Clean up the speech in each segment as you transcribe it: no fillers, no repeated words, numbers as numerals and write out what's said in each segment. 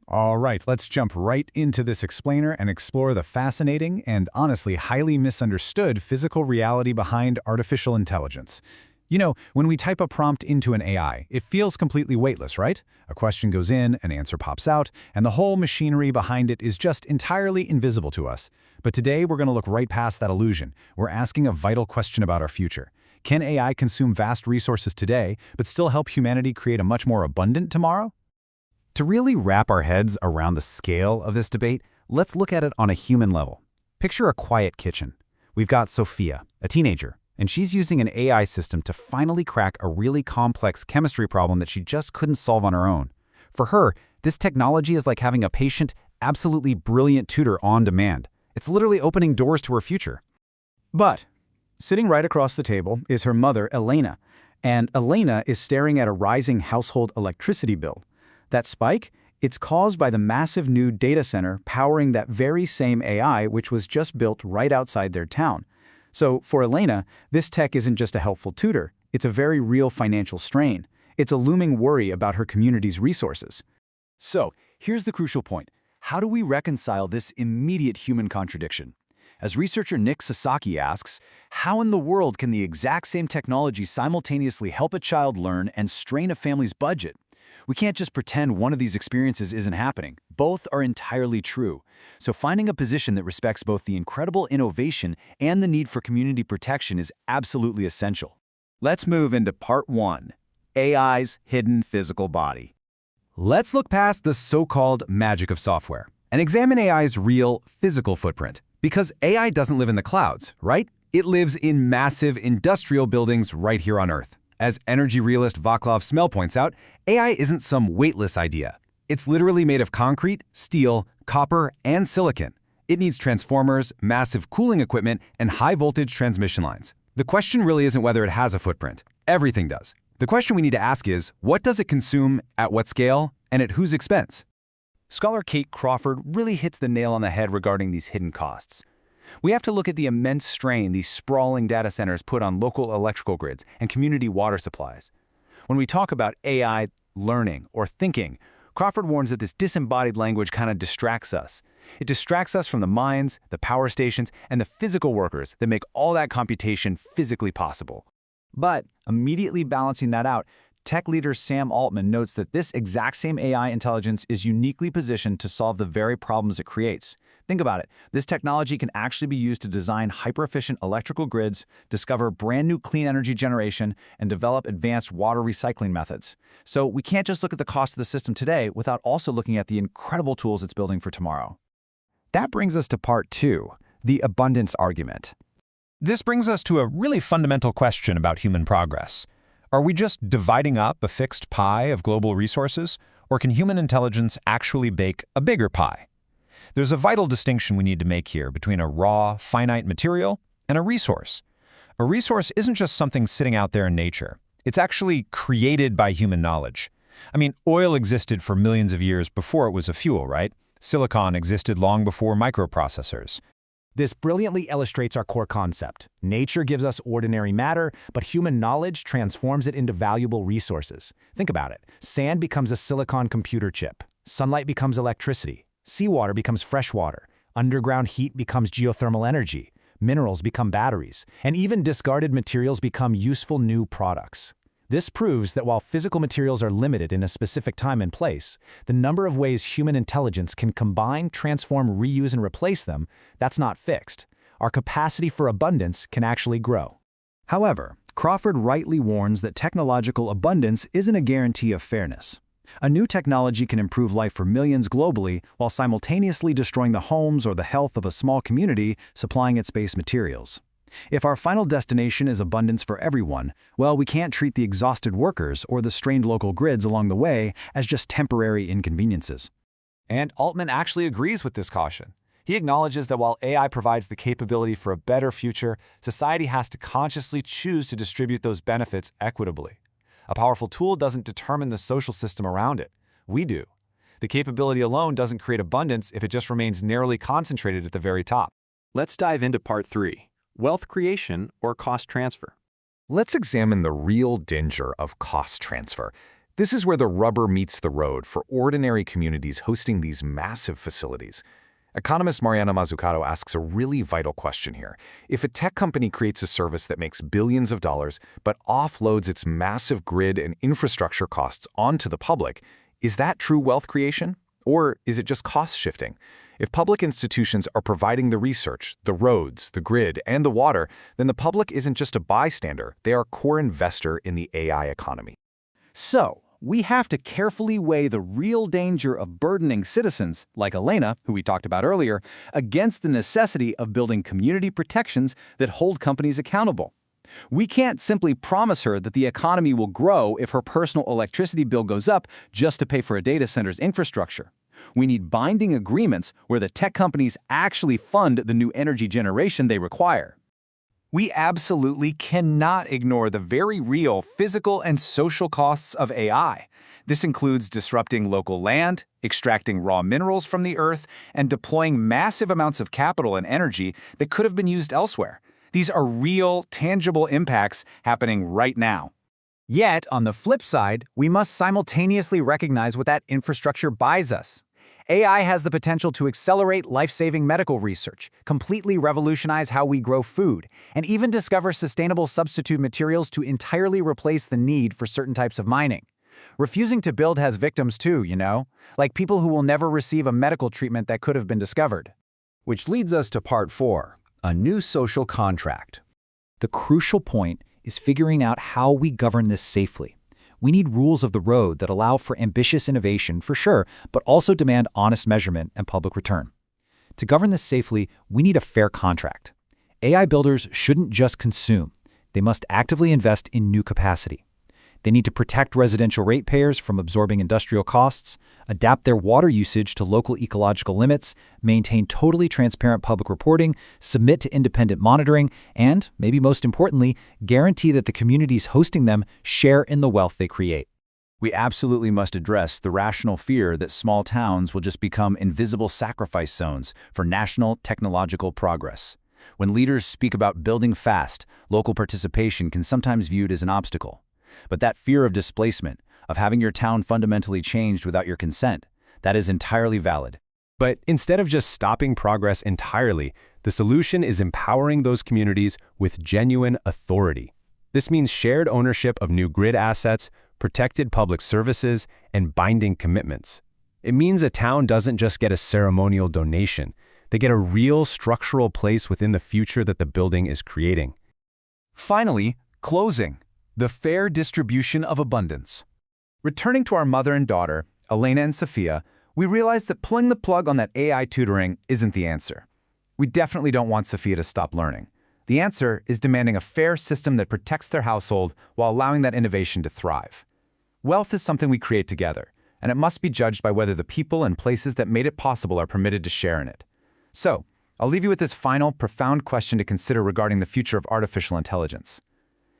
All right, let's jump right into this explainer and explore the fascinating and honestly highly misunderstood physical reality behind artificial intelligence. You know, when we type a prompt into an AI, it feels completely weightless, right? A question goes in, an answer pops out, and the whole machinery behind it is just entirely invisible to us. But today we're going to look right past that illusion. We're asking a vital question about our future. Can AI consume vast resources today, but still help humanity create a much more abundant tomorrow? To really wrap our heads around the scale of this debate, let's look at it on a human level. Picture a quiet kitchen. We've got Sophia, a teenager, and she's using an AI system to finally crack a really complex chemistry problem that she just couldn't solve on her own. For her, this technology is like having a patient, absolutely brilliant tutor on demand. It's literally opening doors to her future. But sitting right across the table is her mother, Elena, and Elena is staring at a rising household electricity bill. That spike, it's caused by the massive new data center powering that very same AI which was just built right outside their town. So for Elena, this tech isn't just a helpful tutor, it's a very real financial strain. It's a looming worry about her community's resources. So here's the crucial point. How do we reconcile this immediate human contradiction? As researcher Nick Sasaki asks, how in the world can the exact same technology simultaneously help a child learn and strain a family's budget? We can't just pretend one of these experiences isn't happening. Both are entirely true. So finding a position that respects both the incredible innovation and the need for community protection is absolutely essential. Let's move into part 1, AI's hidden physical body. Let's look past the so-called magic of software and examine AI's real physical footprint. Because AI doesn't live in the clouds, right? It lives in massive industrial buildings right here on Earth. As energy realist Vaclav Smil points out, AI isn't some weightless idea. It's literally made of concrete, steel, copper, and silicon. It needs transformers, massive cooling equipment, and high-voltage transmission lines. The question really isn't whether it has a footprint. Everything does. The question we need to ask is, what does it consume, at what scale, and at whose expense? Scholar Kate Crawford really hits the nail on the head regarding these hidden costs. We have to look at the immense strain these sprawling data centers put on local electrical grids and community water supplies. When we talk about AI learning or thinking, Crawford warns that this disembodied language kind of distracts us. It distracts us from the minds, the power stations, and the physical workers that make all that computation physically possible. But immediately balancing that out, tech leader Sam Altman notes that this exact same AI intelligence is uniquely positioned to solve the very problems it creates. Think about it. This technology can actually be used to design hyper-efficient electrical grids, discover brand new clean energy generation, and develop advanced water recycling methods. So we can't just look at the cost of the system today without also looking at the incredible tools it's building for tomorrow. That brings us to part 2, the abundance argument. This brings us to a really fundamental question about human progress. Are we just dividing up a fixed pie of global resources, or can human intelligence actually bake a bigger pie? There's a vital distinction we need to make here between a raw, finite material and a resource. A resource isn't just something sitting out there in nature. It's actually created by human knowledge. I mean, oil existed for millions of years before it was a fuel, right? Silicon existed long before microprocessors. This brilliantly illustrates our core concept. Nature gives us ordinary matter, but human knowledge transforms it into valuable resources. Think about it. Sand becomes a silicon computer chip. Sunlight becomes electricity. Seawater becomes fresh water. Underground heat becomes geothermal energy. Minerals become batteries. And even discarded materials become useful new products. This proves that while physical materials are limited in a specific time and place, the number of ways human intelligence can combine, transform, reuse, and replace them, that's not fixed. Our capacity for abundance can actually grow. However, Crawford rightly warns that technological abundance isn't a guarantee of fairness. A new technology can improve life for millions globally while simultaneously destroying the homes or the health of a small community supplying its base materials. If our final destination is abundance for everyone, well, we can't treat the exhausted workers or the strained local grids along the way as just temporary inconveniences. And Altman actually agrees with this caution. He acknowledges that while AI provides the capability for a better future, society has to consciously choose to distribute those benefits equitably. A powerful tool doesn't determine the social system around it. We do. The capability alone doesn't create abundance if it just remains narrowly concentrated at the very top. Let's dive into part 3, wealth creation or cost transfer. Let's examine the real danger of cost transfer. This is where the rubber meets the road for ordinary communities hosting these massive facilities. Economist Mariana Mazzucato asks a really vital question here. If a tech company creates a service that makes billions of dollars but offloads its massive grid and infrastructure costs onto the public, is that true wealth creation? Or is it just cost shifting? If public institutions are providing the research, the roads, the grid, and the water, then the public isn't just a bystander, they are a core investor in the AI economy. So, we have to carefully weigh the real danger of burdening citizens, like Elena, who we talked about earlier, against the necessity of building community protections that hold companies accountable. We can't simply promise her that the economy will grow if her personal electricity bill goes up just to pay for a data center's infrastructure. We need binding agreements where the tech companies actually fund the new energy generation they require. We absolutely cannot ignore the very real physical and social costs of AI. This includes disrupting local land, extracting raw minerals from the earth, and deploying massive amounts of capital and energy that could have been used elsewhere. These are real, tangible impacts happening right now. Yet, on the flip side, we must simultaneously recognize what that infrastructure buys us. AI has the potential to accelerate life-saving medical research, completely revolutionize how we grow food, and even discover sustainable substitute materials to entirely replace the need for certain types of mining. Refusing to build has victims too, like people who will never receive a medical treatment that could have been discovered. Which leads us to part 4, a new social contract. The crucial point is figuring out how we govern this safely. We need rules of the road that allow for ambitious innovation, for sure, but also demand honest measurement and public return. To govern this safely, we need a fair contract. AI builders shouldn't just consume. They must actively invest in new capacity. They need to protect residential ratepayers from absorbing industrial costs, adapt their water usage to local ecological limits, maintain totally transparent public reporting, submit to independent monitoring, and, maybe most importantly, guarantee that the communities hosting them share in the wealth they create. We absolutely must address the rational fear that small towns will just become invisible sacrifice zones for national technological progress. When leaders speak about building fast, local participation can sometimes be viewed as an obstacle. But that fear of displacement, of having your town fundamentally changed without your consent, that is entirely valid. But instead of just stopping progress entirely, the solution is empowering those communities with genuine authority. This means shared ownership of new grid assets, protected public services, and binding commitments. It means a town doesn't just get a ceremonial donation. They get a real structural place within the future that the building is creating. Finally, closing. The fair distribution of abundance. Returning to our mother and daughter, Elena and Sophia, we realized that pulling the plug on that AI tutoring isn't the answer. We definitely don't want Sophia to stop learning. The answer is demanding a fair system that protects their household while allowing that innovation to thrive. Wealth is something we create together, and it must be judged by whether the people and places that made it possible are permitted to share in it. So, I'll leave you with this final, profound question to consider regarding the future of artificial intelligence.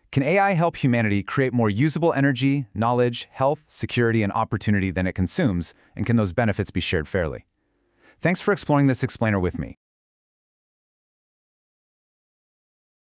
Can AI help humanity create more usable energy, knowledge, health, security, and opportunity than it consumes, and can those benefits be shared fairly? Thanks for exploring this explainer with me.